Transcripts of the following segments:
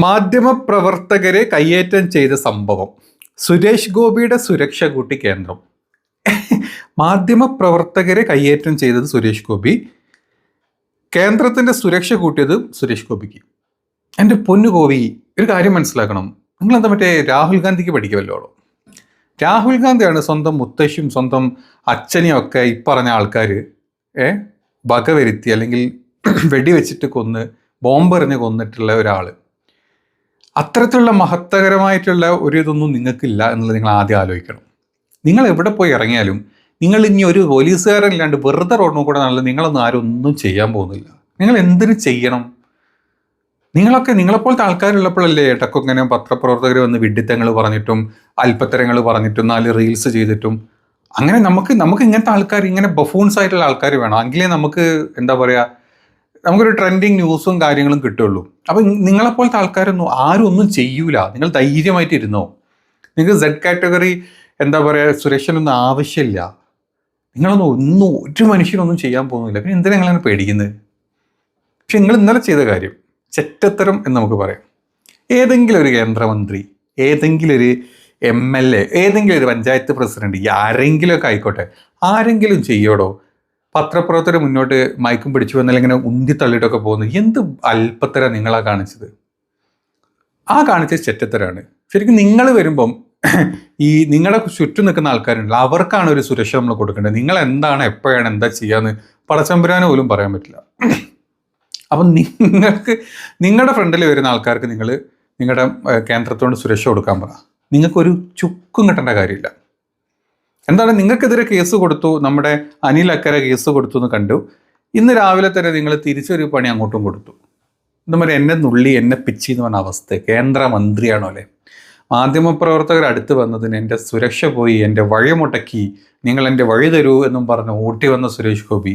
മാധ്യമപ്രവർത്തകരെ കയ്യേറ്റം ചെയ്ത സംഭവം. സുരേഷ് ഗോപിയുടെ സുരക്ഷ കൂട്ടി കേന്ദ്രം. മാധ്യമപ്രവർത്തകരെ കയ്യേറ്റം ചെയ്തത് സുരേഷ് ഗോപി, കേന്ദ്രത്തിന്റെ സുരക്ഷ കൂട്ടിയത് സുരേഷ് ഗോപിക്ക്. എൻ്റെ പൊന്നു ഗോപി, ഒരു കാര്യം മനസ്സിലാക്കണം. നിങ്ങളെന്താ മറ്റേ രാഹുൽ ഗാന്ധിക്ക് പഠിക്കുമല്ലോ. രാഹുൽ ഗാന്ധിയാണ് സ്വന്തം മുത്തശ്ശിയും സ്വന്തം അച്ഛനെയും ഒക്കെ ഇപ്പറഞ്ഞ ആൾക്കാർ വകവരുത്തി അല്ലെങ്കിൽ വെടിവെച്ചിട്ട് കൊന്ന് ബോംബെറിഞ്ഞ് കൊന്നിട്ടുള്ള ഒരാൾ. അത്തരത്തിലുള്ള മഹത്തകരമായിട്ടുള്ള ഒരു ഇതൊന്നും നിങ്ങൾക്കില്ല എന്നുള്ളത് നിങ്ങൾ ആദ്യം ആലോചിക്കണം. നിങ്ങൾ എവിടെ പോയി ഇറങ്ങിയാലും നിങ്ങൾ ഇനി ഒരു പോലീസുകാരനില്ലാണ്ട് വെറുതെ റോഡിന് കൂടെ നല്ല നിങ്ങളൊന്നും ആരും ഒന്നും ചെയ്യാൻ പോകുന്നില്ല. നിങ്ങൾ എന്തിനു ചെയ്യണം? നിങ്ങളെപ്പോലത്തെ ആൾക്കാരുള്ളപ്പോഴല്ലേ ഏട്ടൊക്കെ ഇങ്ങനെ പത്രപ്രവർത്തകർ വന്ന് വിഡ്ഢിത്തങ്ങൾ പറഞ്ഞിട്ടും അല്പത്തരങ്ങൾ പറഞ്ഞിട്ടും 4 റീൽസ് ചെയ്തിട്ടും അങ്ങനെ നമുക്ക് ഇങ്ങനത്തെ ആൾക്കാർ, ഇങ്ങനെ ബഫൂൺസ് ആയിട്ടുള്ള ആൾക്കാർ വേണം. എങ്കിലേ നമുക്ക് എന്താ പറയുക, നമുക്കൊരു ട്രെൻഡിങ് ന്യൂസും കാര്യങ്ങളും കിട്ടുള്ളൂ. അപ്പം നിങ്ങളെപ്പോലത്തെ ആൾക്കാരൊന്നും ആരും ഒന്നും ചെയ്യൂല. നിങ്ങൾ ധൈര്യമായിട്ട് ഇരുന്നോ. നിങ്ങൾക്ക് Z കാറ്റഗറി എന്താ പറയുക സുരക്ഷനൊന്നും ആവശ്യമില്ല. നിങ്ങളൊന്നും ഒരു മനുഷ്യനൊന്നും ചെയ്യാൻ പോകുന്നില്ല. പിന്നെ എന്തിനാ നിങ്ങളങ്ങനെ പേടിക്കുന്നത്? പക്ഷെ നിങ്ങൾ ഇന്നലെ ചെയ്ത കാര്യം ചെറ്റത്തരം എന്ന് നമുക്ക് പറയാം. ഏതെങ്കിലും ഒരു കേന്ദ്രമന്ത്രി, ഏതെങ്കിലും ഒരു MLA, ഏതെങ്കിലും ഒരു പഞ്ചായത്ത് പ്രസിഡന്റ്, ആരെങ്കിലുമൊക്കെ ആയിക്കോട്ടെ, ആരെങ്കിലും ചെയ്യോടോ? പത്രപ്രവർത്തകർ മുന്നോട്ട് മയക്കും പിടിച്ചു വന്നാൽ ഇങ്ങനെ ഉന്തി തള്ളിയിട്ടൊക്കെ പോകുന്നത് എന്ത് അല്പത്തര നിങ്ങളാ കാണിച്ചത്? കാണിച്ചത് ചെറ്റത്തരാണ്. ശരിക്കും നിങ്ങൾ വരുമ്പം ഈ നിങ്ങളെ ചുറ്റും നിൽക്കുന്ന ആൾക്കാരുണ്ടല്ലോ, അവർക്കാണ് ഒരു സുരക്ഷ നമ്മൾ കൊടുക്കേണ്ടത്. നിങ്ങൾ എന്താണ്, എപ്പോഴാണ്, എന്താ ചെയ്യാന്ന് പടച്ചമ്പുരാന് പോലും പറയാൻ പറ്റില്ല. അപ്പം നിങ്ങളുടെ ഫ്രണ്ടിൽ വരുന്ന ആൾക്കാർക്ക് നിങ്ങൾ നിങ്ങളുടെ കേന്ദ്രത്തോട് സുരക്ഷ കൊടുക്കാൻ പറ. നിങ്ങൾക്കൊരു ചുക്കും കിട്ടേണ്ട കാര്യമില്ല. എന്താണ്, നിങ്ങൾക്കെതിരെ കേസ് കൊടുത്തു, നമ്മുടെ അനിൽ അക്കരെ കേസ് കൊടുത്തു എന്ന് കണ്ടു. ഇന്ന് രാവിലെ തന്നെ നിങ്ങൾ തിരിച്ചൊരു പണി അങ്ങോട്ടും കൊടുത്തു. എന്താ എന്നെ നുള്ളി എന്നെ പിച്ചി എന്ന് പറഞ്ഞ അവസ്ഥ. കേന്ദ്രമന്ത്രിയാണോ അല്ലേ? മാധ്യമപ്രവർത്തകർ അടുത്ത് വന്നതിന് എൻ്റെ സുരക്ഷ പോയി, എൻ്റെ വഴി മുടക്കി, നിങ്ങൾ എൻ്റെ വഴി തരൂ എന്നും പറഞ്ഞ് ഓട്ടി വന്ന സുരേഷ് ഗോപി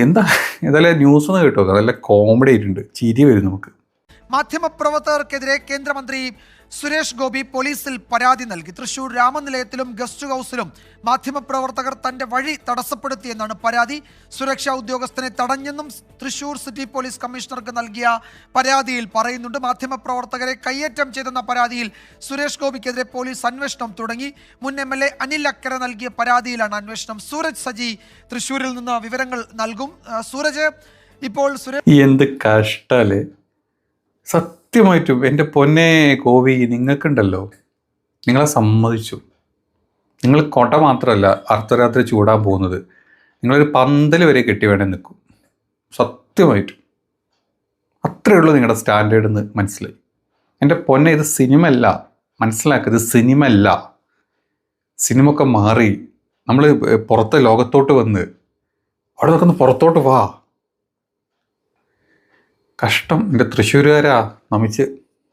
എന്താ ഏതായാലും ന്യൂസ് ഒന്ന് കേട്ടോ. അതല്ല കോമഡി ആയിട്ടുണ്ട്, ചിരി വരും നമുക്ക്. മാധ്യമപ്രവർത്തകർക്കെതിരെ കേന്ദ്രമന്ത്രി സുരേഷ് ഗോപി പോലീസിൽ പരാതി നൽകി. തൃശൂർ രാമനിലയത്തിലും ഗസ്റ്റ് ഹൗസിലും മാധ്യമപ്രവർത്തകർ തന്റെ വഴി തടസ്സപ്പെടുത്തിയെന്നാണ് പരാതി. സുരക്ഷാ ഉദ്യോഗസ്ഥനെ തടഞ്ഞെന്നും തൃശൂർ സിറ്റി പോലീസ് കമ്മീഷണർക്ക് നൽകിയ പരാതിയിൽ പറയുന്നുണ്ട്. മാധ്യമപ്രവർത്തകരെ കയ്യേറ്റം ചെയ്തെന്ന പരാതിയിൽ സുരേഷ് ഗോപിക്കെതിരെ പോലീസ് അന്വേഷണം തുടങ്ങി. മുൻ MLA അനിൽ അക്കര നൽകിയ പരാതിയിലാണ് അന്വേഷണം. സൂരജ് സജി തൃശൂരിൽ നിന്ന് വിവരങ്ങൾ നൽകും. സൂരജ്, ഇപ്പോൾ എന്ത് കഷ്ടല്ലേ സത്യമായിട്ടും. എൻ്റെ പൊന്നെ ഗോപി, നിങ്ങൾക്കുണ്ടല്ലോ, നിങ്ങളെ സമ്മതിച്ചു. നിങ്ങൾ കൊട മാത്രമല്ല അർദ്ധരാത്രി ചൂടാൻ പോകുന്നത്, നിങ്ങളൊരു പന്തൽ വരെ കെട്ടി വേണേ നിൽക്കും. സത്യമായിട്ടും അത്രയേ ഉള്ളൂ നിങ്ങളുടെ സ്റ്റാൻഡേർഡ് എന്ന് മനസ്സിലായി. എൻ്റെ പൊന്നെ, ഇത് സിനിമ അല്ല, മനസ്സിലാക്കുക. ഇത് സിനിമ അല്ല. സിനിമ ഒക്കെ മാറി നമ്മൾ പുറത്തെ ലോകത്തോട്ട് വന്ന് അവിടെ നിൽക്കുന്ന പുറത്തോട്ട് വാ. കഷ്ടം. എൻ്റെ തൃശ്ശൂരുകാരാ നമിച്ച്.